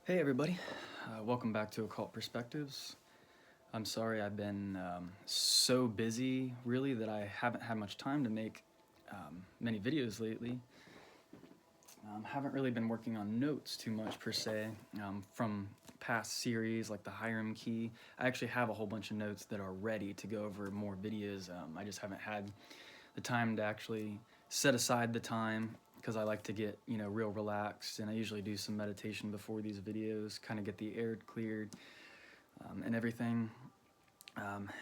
Hey everybody, welcome back to Occult Perspectives. I'm sorry I've been so busy, really, that I haven't had much time to make many videos lately. Haven't really been working on notes too much per se from past series like the Hiram Key. I actually have a whole bunch of notes that are ready to go over more videos. I just haven't had the time to actually set aside the time because I like to get, real relaxed, and I usually do some meditation before these videos, kind of get the air cleared and everything.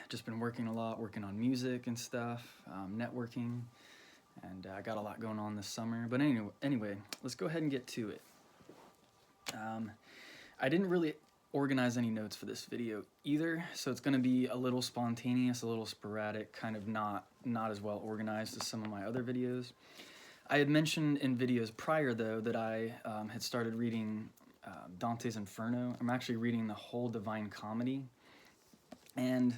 Just been working a lot, working on music and stuff, networking, and I got a lot going on this summer. But anyway, let's go ahead and get to it. I didn't really organize any notes for this video either, so it's going to be a little spontaneous, a little sporadic, kind of not as well organized as some of my other videos. I had mentioned in videos prior, though, that I had started reading Dantes Inferno. I'm actually reading the whole Divine Comedy, and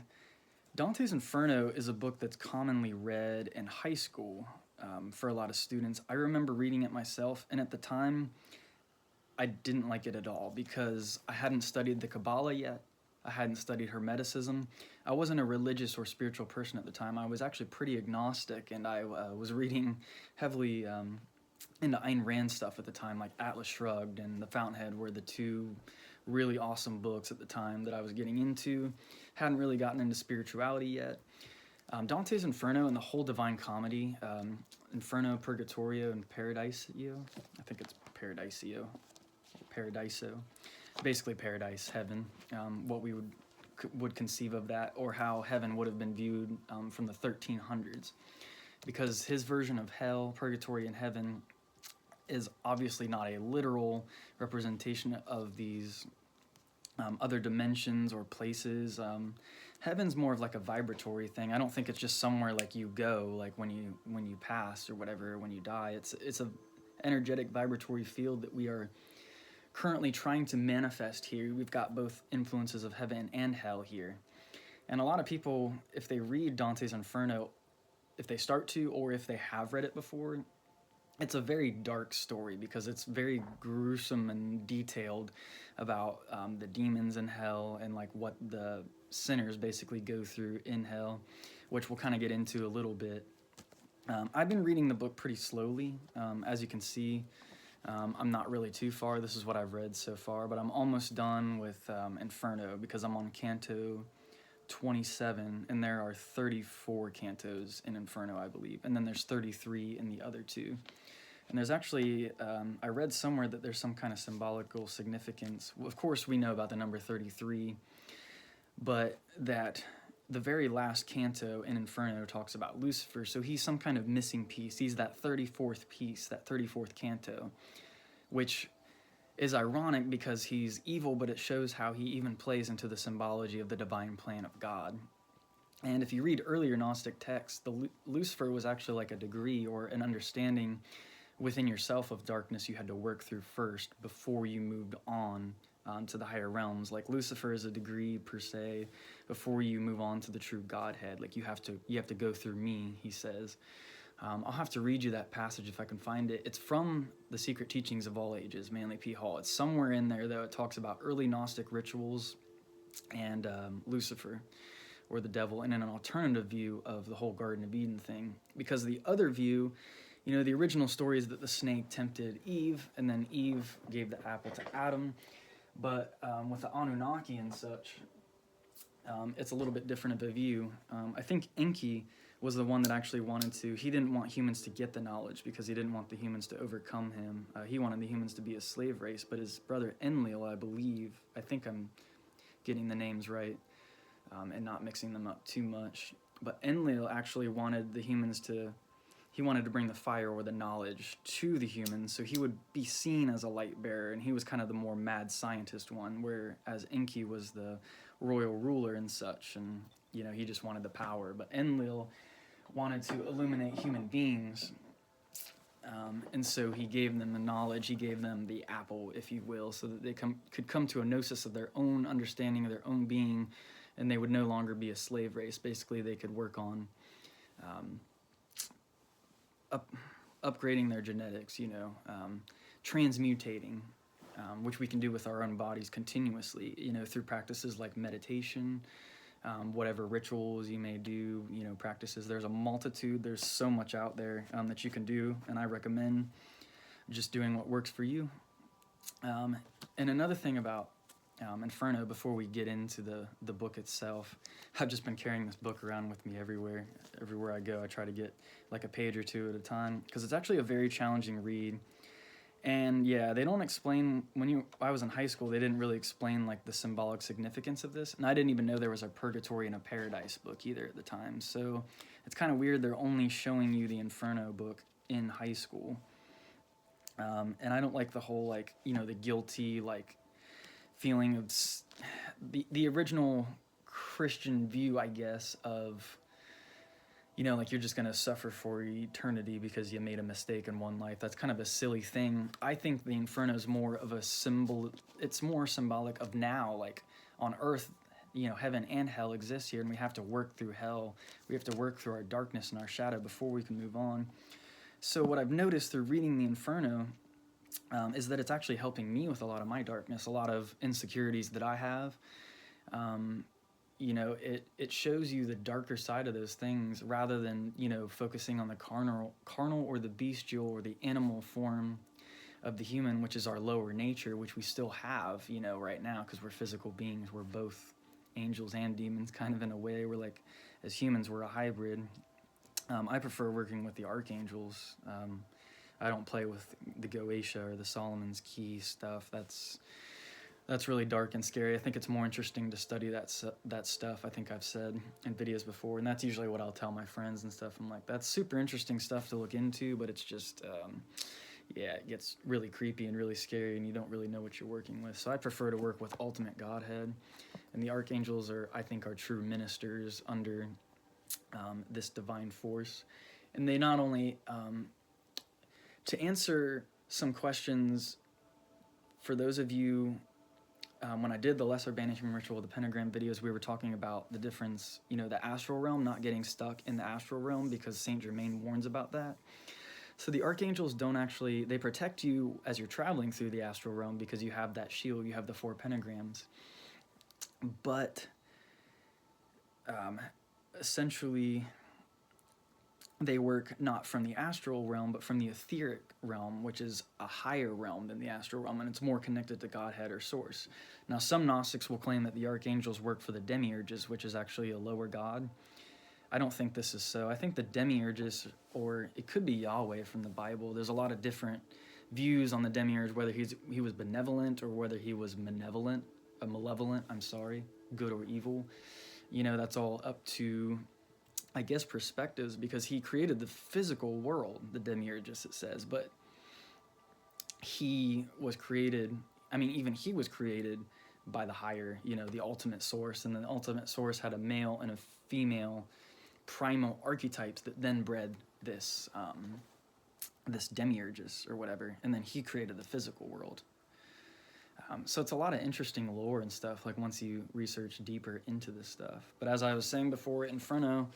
Dantes Inferno is a book that's commonly read in high school for a lot of students. I remember reading it myself, and at the time, I didn't like it at all because I hadn't studied the Kabbalah yet. I hadn't studied Hermeticism. I wasn't a religious or spiritual person at the time. I was actually pretty agnostic, and I was reading heavily into Ayn Rand stuff at the time, like Atlas Shrugged and The Fountainhead were the two really awesome books at the time that I was getting into. Hadn't really gotten into spirituality yet. Dante's Inferno and the whole Divine Comedy, Inferno, Purgatorio, and Paradiso. I think it's Paradiso. Basically paradise, heaven, what we would conceive of that, or how heaven would have been viewed from the 1300s. Because his version of hell, purgatory, and heaven is obviously not a literal representation of these other dimensions or places. Heaven's more of like a vibratory thing. I don't think it's just somewhere like you go, like when you pass or whatever, when you die. It's a energetic vibratory field that we are currently trying to manifest here. We've got both influences of heaven and hell here. And a lot of people, if they read Dante's Inferno, if they start to, or if they have read it before, it's a very dark story because it's very gruesome and detailed about the demons in hell and like what the sinners basically go through in hell, which we'll kind of get into a little bit. I've been reading the book pretty slowly. As you can see, I'm not really too far. This is what I've read so far, but I'm almost done with Inferno because I'm on Canto 27, and there are 34 cantos in Inferno, I believe, and then there's 33 in the other two. And there's actually, I read somewhere that there's some kind of symbolical significance. Well, of course, we know about the number 33, but that the very last canto in Inferno talks about Lucifer, so he's some kind of missing piece. He's that 34th piece, that 34th canto, which is ironic because he's evil, but it shows how he even plays into the symbology of the divine plan of God. And if you read earlier Gnostic texts, Lucifer was actually like a degree or an understanding within yourself of darkness you had to work through first before you moved on to the higher realms. Like Lucifer is a degree per se before you move on to the true Godhead. Like you have to go through me, he says. I'll have to read you that passage if I can find it. It's from The Secret Teachings of All Ages, Manly P. Hall. It's somewhere in there, though. It talks about early Gnostic rituals and Lucifer, or the devil, and in an alternative view of the whole Garden of Eden thing. Because the other view, the original story is that the snake tempted Eve, and then Eve gave the apple to Adam. But with the Anunnaki and such, it's a little bit different of a view. I think Enki was the one that actually he didn't want humans to get the knowledge because he didn't want the humans to overcome him. He wanted the humans to be a slave race, but his brother Enlil, I think I'm getting the names right and not mixing them up too much, but Enlil actually wanted he wanted to bring the fire or the knowledge to the humans, so he would be seen as a light bearer, and he was kind of the more mad scientist one, whereas Enki was the royal ruler and such, and he just wanted the power. But Enlil wanted to illuminate human beings, and so he gave them the knowledge, he gave them the apple, if you will, so that they could come to a gnosis of their own understanding of their own being, and they would no longer be a slave race. Basically, they could work on upgrading their genetics, transmutating which we can do with our own bodies continuously, through practices like meditation, whatever rituals you may do, practices. There's a multitude, there's so much out there that you can do, and I recommend just doing what works for you. And another thing about Inferno, before we get into the book itself, I've just been carrying this book around with me everywhere I go. I try to get like a page or two at a time, because it's actually a very challenging read. And yeah, they don't explain, I was in high school, they didn't really explain like the symbolic significance of this, and I didn't even know there was a purgatory and a paradise book either at the time. So it's kind of weird they're only showing you the Inferno book in high school. And I don't like the whole like, the guilty like feeling of the original Christian view, I guess, of like you're just going to suffer for eternity because you made a mistake in one life. That's kind of a silly thing. I think the Inferno is more of a symbol. It's more symbolic of now, like on earth, heaven and hell exist here, and we have to work through hell. We have to work through our darkness and our shadow before we can move on. So what I've noticed through reading the Inferno is that it's actually helping me with a lot of my darkness, a lot of insecurities that I have. It shows you the darker side of those things rather than, focusing on the carnal or the bestial or the animal form of the human, which is our lower nature, which we still have, right now, because we're physical beings. We're both angels and demons, kind of in a way. We're like, as humans, we're a hybrid. I prefer working with the archangels. I don't play with the Goetia or the Solomon's Key stuff. That's really dark and scary. I think it's more interesting to study that stuff. I think I've said in videos before, and that's usually what I'll tell my friends and stuff. I'm like, that's super interesting stuff to look into, but it's just, it gets really creepy and really scary, and you don't really know what you're working with. So I prefer to work with ultimate Godhead, and the archangels I think are true ministers under this divine force. And they not only, to answer some questions for those of you, when I did the Lesser Banishment Ritual, the Pentagram videos, we were talking about the difference, the astral realm, not getting stuck in the astral realm, because Saint Germain warns about that. So the archangels they protect you as you're traveling through the astral realm, because you have that shield, you have the 4 pentagrams. But essentially, they work not from the astral realm, but from the etheric realm, which is a higher realm than the astral realm, and it's more connected to Godhead or Source. Now, some Gnostics will claim that the archangels work for the demiurges, which is actually a lower god. I don't think this is so. I think the demiurges, or it could be Yahweh from the Bible. There's a lot of different views on the demiurge, whether he was benevolent or whether he was malevolent, good or evil. That's all up to, I guess, perspectives, because he created the physical world, the demiurgus, it says, but he was created by the higher, the ultimate source, and the ultimate source had a male and a female primal archetypes that then bred this demiurgus or whatever, and then he created the physical world. So it's a lot of interesting lore and stuff, like once you research deeper into this stuff. But as I was saying before, Inferno,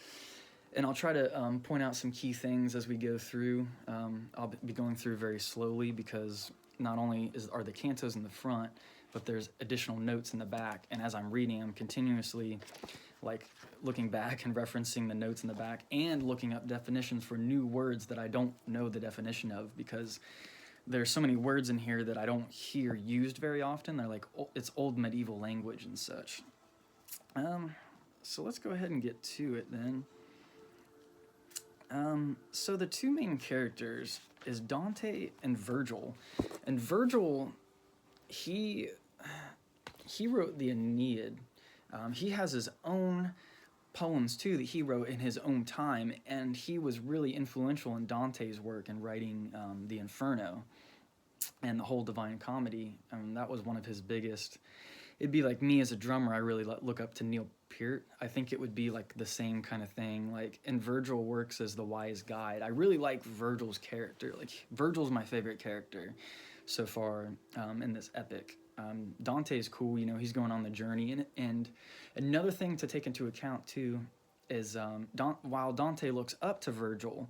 and I'll try to point out some key things as we go through. I'll be going through very slowly, because not only are the cantos in the front, but there's additional notes in the back. And as I'm reading, I'm continuously like looking back and referencing the notes in the back, and looking up definitions for new words that I don't know the definition of, because there's so many words in here that I don't hear used very often. They're like, it's old medieval language and such. So let's go ahead and get to it then. So the 2 main characters is Dante and Virgil. And Virgil, he wrote the Aeneid. He has his own poems too that he wrote in his own time, and he was really influential in Dante's work in writing the Inferno and the whole Divine Comedy. That was one of his biggest. It'd be like me as a drummer, I really look up to Neil Peart. I think it would be like the same kind of thing. Like, and Virgil works as the wise guide. I really like Virgil's character. Like, Virgil's my favorite character so far in this epic. Dante's cool, he's going on the journey. And another thing to take into account too is while Dante looks up to Virgil,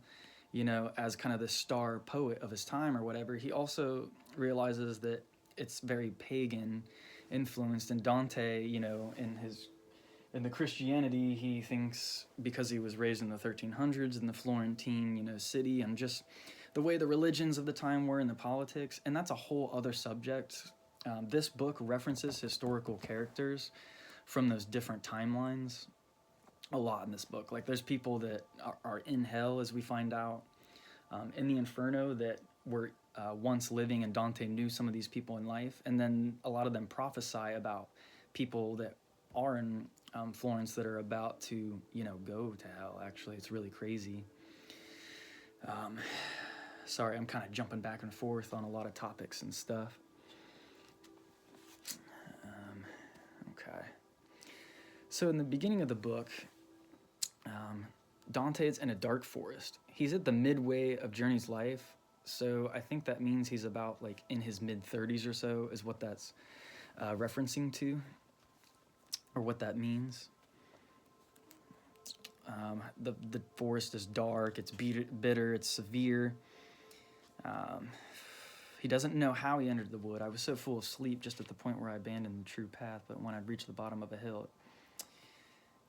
as kind of the star poet of his time or whatever, he also realizes that it's very pagan influenced. And Dante, you know, in the Christianity, he thinks because he was raised in the 1300s in the Florentine, you know, city, and just the way the religions of the time were and the politics, and that's a whole other subject. This book references historical characters from those different timelines a lot in this book. Like, there's people that are in hell, as we find out, in the Inferno, that were once living, and Dante knew some of these people in life, and then a lot of them prophesy about people that are in Florence that are about to, you know, go to hell. Actually, it's really crazy. Sorry, I'm kind of jumping back and forth on a lot of topics and stuff. Okay. So in the beginning of the book, Dante is in a dark forest. He's at the midway of Journey's life, so I think that means he's about, like, in his mid-30s or so, is what that's referencing to, or what that means. The forest is dark, it's bitter, it's severe. He doesn't know how he entered the wood. I was so full of sleep just at the point where I abandoned the true path, but when I reached the bottom of a hill,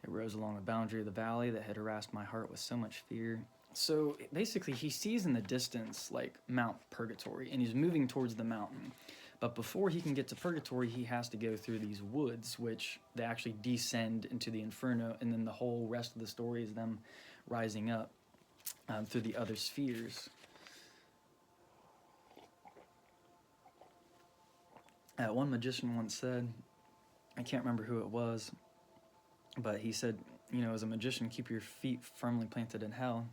it rose along the boundary of the valley that had harassed my heart with so much fear. So basically, he sees in the distance, like, Mount Purgatory, and he's moving towards the mountain. But before he can get to Purgatory, he has to go through these woods, which they actually descend into the Inferno, and then the whole rest of the story is them rising up through the other spheres. One magician once said, I can't remember who it was, but he said, you know, as a magician, keep your feet firmly planted in hell,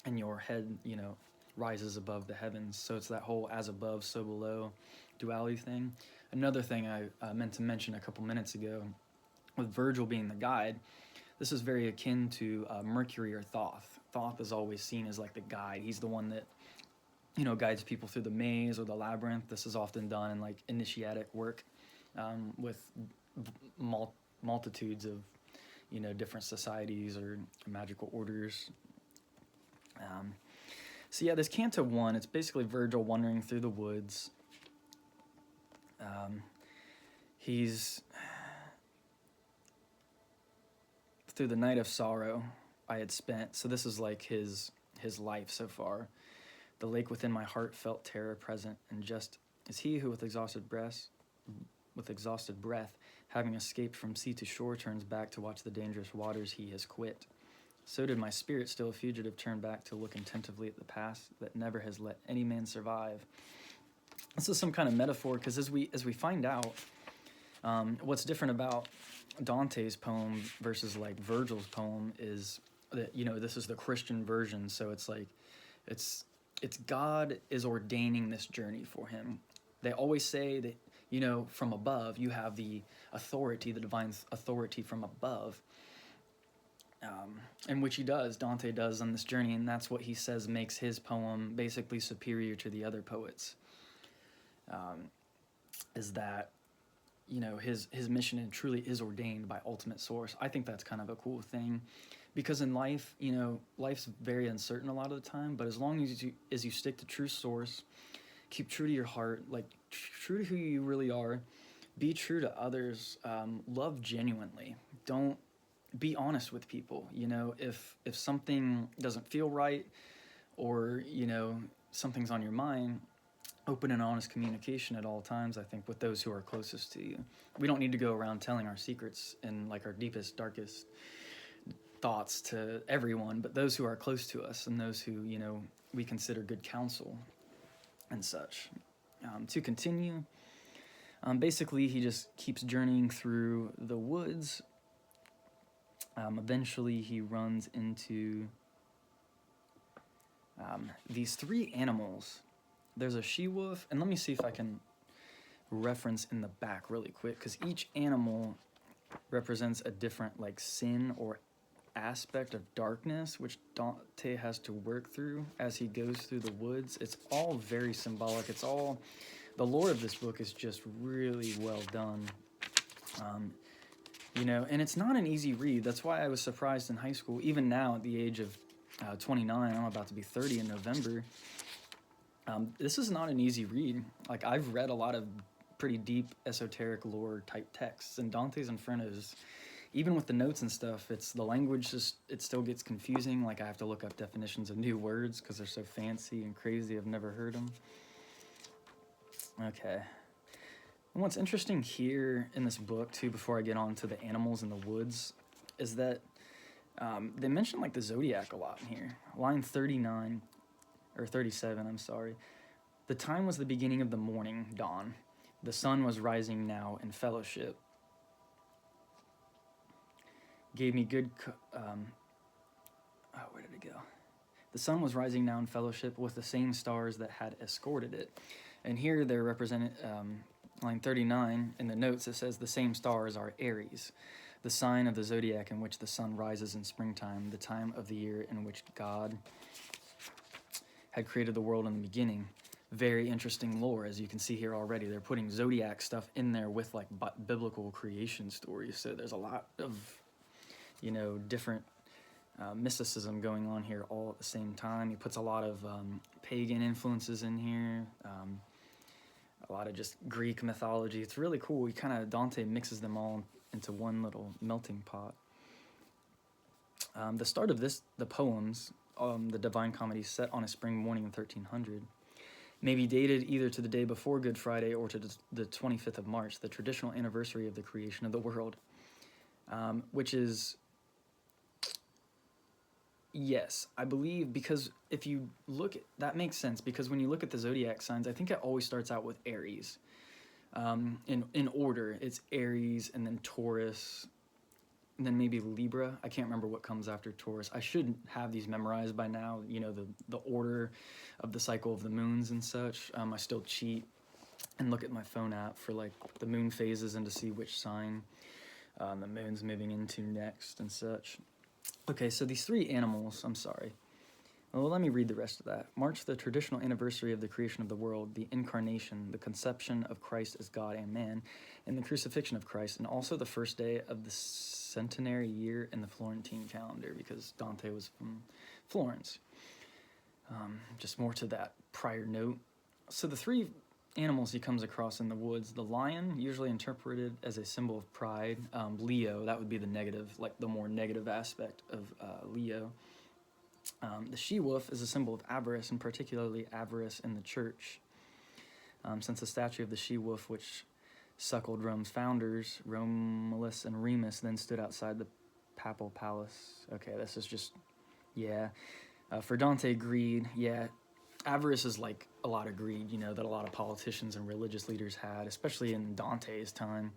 and your head, you know, rises above the heavens. So it's that whole as above, so below duality thing. Another thing I meant to mention a couple minutes ago, with Virgil being the guide, this is very akin to Mercury or Thoth. Thoth is always seen as, like, the guide. He's the one that, you know, guides people through the maze or the labyrinth. This is often done in, like, initiatic work with multitudes of, you know, different societies or magical orders. So yeah, this Canto 1, it's basically Virgil wandering through the woods. He's through the night of sorrow I had spent. So this is like his life so far. The lake within my heart felt terror present, and just as he who with exhausted breath, having escaped from sea to shore, turns back to watch the dangerous waters he has quit, so did my spirit, still a fugitive, turn back to look attentively at the past that never has let any man survive. This is some kind of metaphor, because as we find out, what's different about Dante's poem versus, like, Virgil's poem is that, you know, this is the Christian version, so it's like it's God is ordaining this journey for him. They always say that, you know, from above, you have the authority, the divine authority from above, and which he does, Dante does on this journey, and that's what he says makes his poem basically superior to the other poets, is that, you know, his mission truly is ordained by ultimate source. I think that's kind of a cool thing, because in life, you know, life's very uncertain a lot of the time, but as long as you stick to true source, keep true to your heart, like, true to who you really are, be true to others, love genuinely, don't be honest with people. You know, if something doesn't feel right, or, you know, something's on your mind, open and honest communication at all times, I think, with those who are closest to you. We don't need to go around telling our secrets and, like, our deepest, darkest thoughts to everyone, but those who are close to us and those who, you know, we consider good counsel and such. To continue, basically he just keeps journeying through the woods. Eventually he runs into these three animals. There's a she-wolf, and let me see if I can reference in the back really quick, because each animal represents a different, like, sin or aspect of darkness which Dante has to work through as he goes through the woods. It's all very symbolic. It's all, the lore of this book is just really well done. You know, and it's not an easy read. That's why I was surprised in high school, even now at the age of 29, I'm about to be 30 in November. This is not an easy read. Like, I've read a lot of pretty deep esoteric lore type texts, and Dante's Inferno is, even with the notes and stuff, it's the language just, it still gets confusing. Like, I have to look up definitions of new words because they're so fancy and crazy. I've never heard them. Okay. And what's interesting here in this book too, before I get on to the animals in the woods, is that they mention like the zodiac a lot in here. Line 39, or 37, I'm sorry. The time was the beginning of the morning dawn. The sun was rising now in fellowship. Gave me good, where did it go? The sun was rising now in fellowship with the same stars that had escorted it. And here they're represented, line 39, in the notes, it says the same stars are Aries, the sign of the zodiac in which the sun rises in springtime, the time of the year in which God had created the world in the beginning. Very interesting lore, as you can see here already. They're putting zodiac stuff in there with like biblical creation stories. So there's a lot of, you know, different mysticism going on here all at the same time. He puts a lot of pagan influences in here, a lot of just Greek mythology. It's really cool. He kind of, Dante mixes them all into one little melting pot. The start of this, the poems, the Divine Comedy set on a spring morning in 1300, may be dated either to the day before Good Friday or to the 25th of March, the traditional anniversary of the creation of the world, which is, yes, I believe, because if you look at, that makes sense, because when you look at the zodiac signs, I think it always starts out with Aries. In order, it's Aries, and then Taurus, and then maybe Libra. I can't remember what comes after Taurus. I should have these memorized by now, you know, the order of the cycle of the moons and such. I still cheat and look at my phone app for like the moon phases and to see which sign the moon's moving into next and such. Okay, so these three animals, I'm sorry. Well, let me read the rest of that. March the traditional anniversary of the creation of the world, the incarnation, the conception of Christ as God and man, and the crucifixion of Christ, and also the first day of the centenary year in the Florentine calendar, because Dante was from Florence. Just more to that prior note. So the three animals he comes across in the woods, the lion, usually interpreted as a symbol of pride. Leo, that would be the negative, like the more negative aspect of Leo. The she-wolf is a symbol of avarice, and particularly avarice in the church, since the statue of the she-wolf, which suckled Rome's founders, Romulus and Remus, then stood outside the papal palace. Okay, this is just, yeah. For Dante, greed, yeah. Avarice is like a lot of greed, you know, that a lot of politicians and religious leaders had, especially in Dante's time.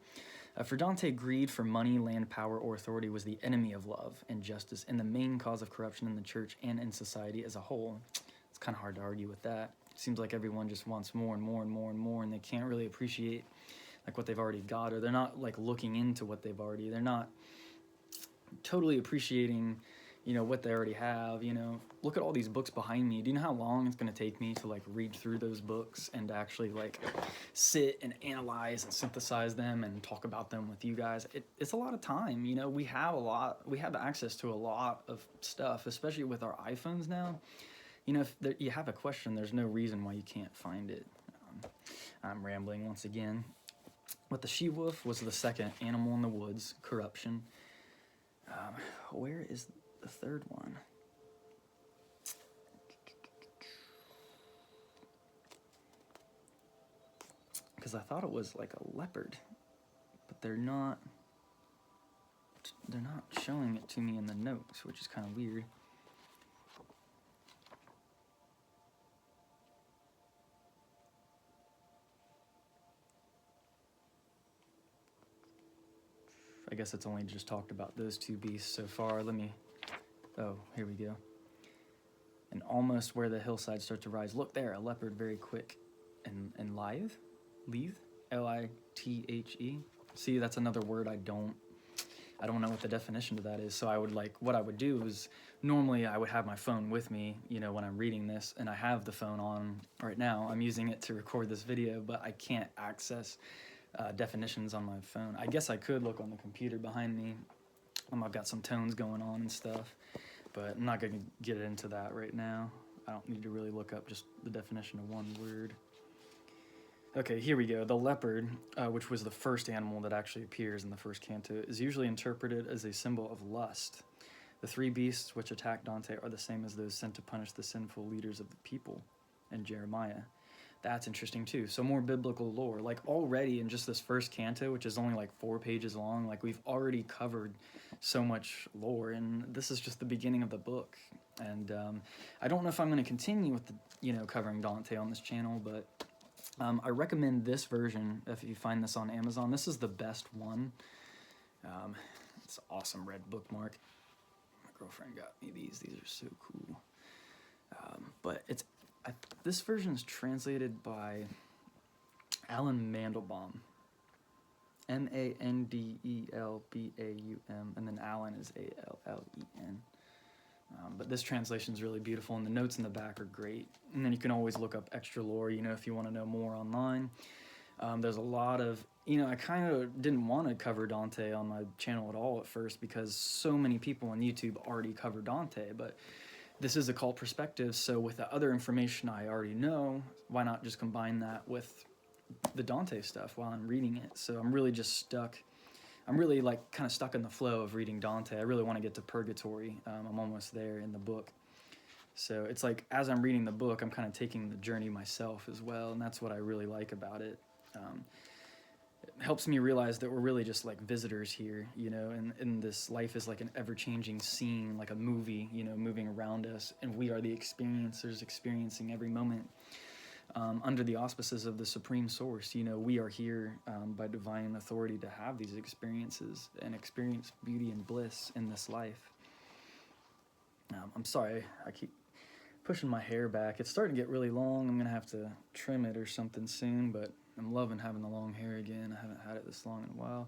For Dante, greed for money, land, power, or authority was the enemy of love and justice, and the main cause of corruption in the church and in society as a whole. It's kind of hard to argue with that. It seems like everyone just wants more and more and more and more, and they can't really appreciate like what they've already got, or they're not like looking into what they've already, they're not totally appreciating, you know, what they already have. You know, look at all these books behind me. Do you know how long it's going to take me to like read through those books and to actually like sit and analyze and synthesize them and talk about them with you guys? It's a lot of time. You know, we have access to a lot of stuff, especially with our iPhones now. You know, if you have a question, there's no reason why you can't find it. I'm rambling once again. But the she-wolf was the second animal in the woods, corruption. Where is the third one? Because I thought it was like a leopard, but they're not showing it to me in the notes, which is kind of weird. I guess it's only just talked about those two beasts so far. Oh, here we go. And almost where the hillsides start to rise. Look there, a leopard, very quick and lithe. Lithe. See, that's another word I don't know what the definition of that is. So what I would do is, normally I would have my phone with me, you know, when I'm reading this, and I have the phone on right now. I'm using it to record this video, but I can't access definitions on my phone. I guess I could look on the computer behind me. I've got some tones going on and stuff, but I'm not going to get into that right now. I don't need to really look up just the definition of one word. Okay, here we go. The leopard, which was the first animal that actually appears in the first canto, is usually interpreted as a symbol of lust. The three beasts which attack Dante are the same as those sent to punish the sinful leaders of the people in Jeremiah. That's interesting too. So more biblical lore. Like already in just this first canto, which is only like 4 pages long, like we've already covered so much lore, and this is just the beginning of the book. And I don't know if I'm going to continue with the, covering Dante on this channel, but I recommend this version if you find this on Amazon. This is the best one. It's an awesome red bookmark. My girlfriend got me these. These are so cool. But this version is translated by Alan Mandelbaum. Mandelbaum, and then Alan is Allen. But this translation is really beautiful, and the notes in the back are great. And then you can always look up extra lore, if you want to know more online. There's a lot of, I kind of didn't want to cover Dante on my channel at all at first because so many people on YouTube already cover Dante, but this is occult perspective, so with the other information I already know, why not just combine that with the Dante stuff while I'm reading it? So I'm really just stuck. I'm really kind of stuck in the flow of reading Dante. I really want to get to Purgatory. I'm almost there in the book. So it's like as I'm reading the book, I'm kind of taking the journey myself as well, and that's what I really like about it. It helps me realize that we're really just like visitors here, and this life is like an ever-changing scene, like a movie, moving around us, and we are the experiencers experiencing every moment under the auspices of the Supreme Source. We are here by divine authority to have these experiences and experience beauty and bliss in this life. I'm sorry, I keep pushing my hair back. It's starting to get really long. I'm gonna have to trim it or something soon, but I'm loving having the long hair again. I haven't had it this long in a while.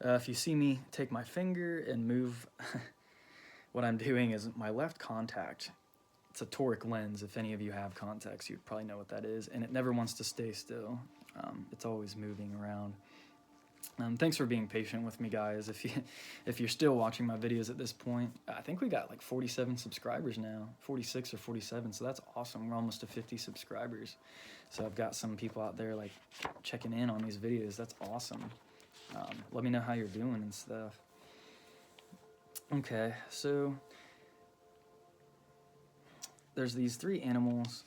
If you see me take my finger and move, what I'm doing is my left contact. It's a toric lens. If any of you have contacts, you'd probably know what that is, and it never wants to stay still. It's always moving around. Thanks for being patient with me, guys. If you're still watching my videos at this point, I think we got like 47 subscribers now, 46 or 47, so that's awesome. We're almost to 50 subscribers. So I've got some people out there like checking in on these videos. That's awesome. Let me know how you're doing and stuff. Okay, so there's these 3 animals,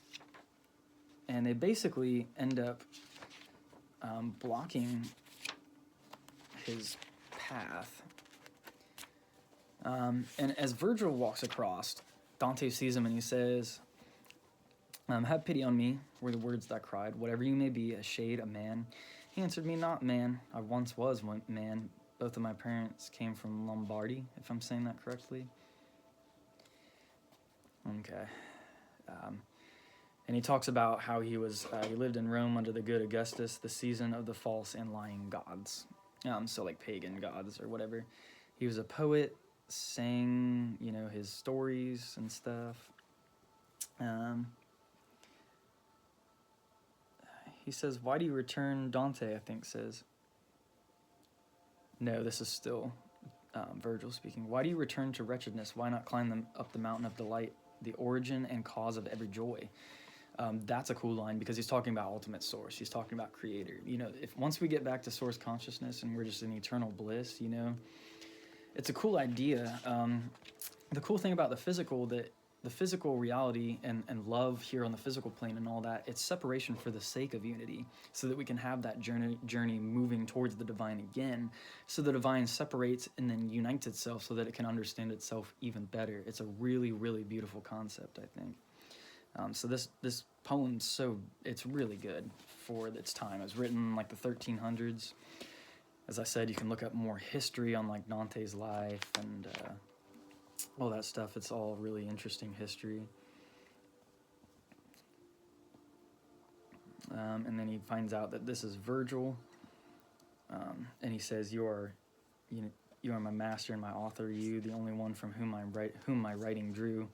and they basically end up blocking his path. And as Virgil walks across, Dante sees him and he says, have pity on me, were the words that cried. Whatever you may be, a shade, a man. He answered me, not man. I once was one man. Both of my parents came from Lombardy, if I'm saying that correctly. Okay. And he talks about how he lived in Rome under the good Augustus, the season of the false and lying gods. So like pagan gods or whatever. He was a poet, sang, his stories and stuff. He says, why do you return, Dante, I think says. No, this is still Virgil speaking. Why do you return to wretchedness? Why not climb up the mountain of delight, the origin and cause of every joy? That's a cool line because he's talking about ultimate source. He's talking about creator. If once we get back to source consciousness and we're just in eternal bliss, it's a cool idea. The cool thing about the physical reality and love here on the physical plane and all that, it's separation for the sake of unity, so that we can have that journey moving towards the divine again. So the divine separates and then unites itself so that it can understand itself even better. It's a really, really beautiful concept, I think. So this poem's it's really good for its time. It was written in like the 1300s. As I said, you can look up more history on like Dante's life and all that stuff. It's all really interesting history. And then he finds out that this is Virgil, and he says, "You are my master and my author. You, the only one from whom my writing drew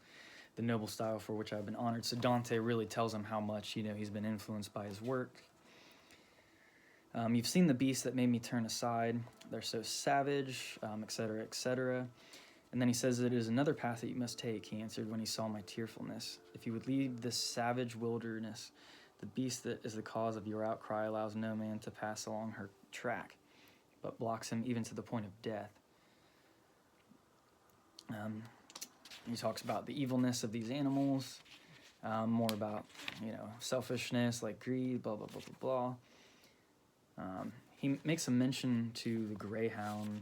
the noble style for which I've been honored." So Dante really tells him how much he's been influenced by his work. You've seen the beasts that made me turn aside. They're so savage, etc., etc. And then he says, "It is another path that you must take," he answered when he saw my tearfulness. "If you would leave this savage wilderness, the beast that is the cause of your outcry allows no man to pass along her track, but blocks him even to the point of death." He talks about the evilness of these animals, more about, selfishness, like greed, blah, blah, blah, blah, blah. He makes a mention to the greyhound. He